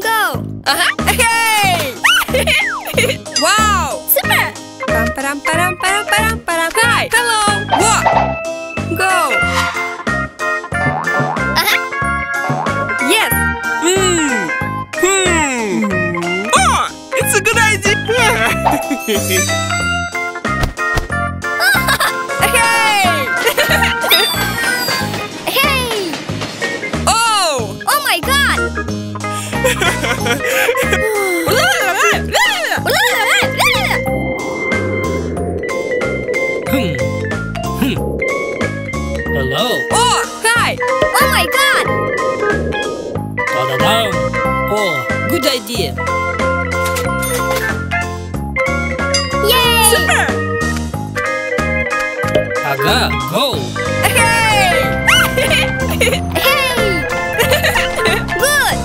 Go. Hey! Wow! Super. Param, param, param, param, param. Hi! Hello! Walk! Go! Yes! Oh! It's a good idea! Hey! Hey. Oh! Oh my God. Hello. Oh! Hi! Oh my God. Da-da-dum. Oh, good idea. Yay. Super! Aga, go. Hey! Hey. Good.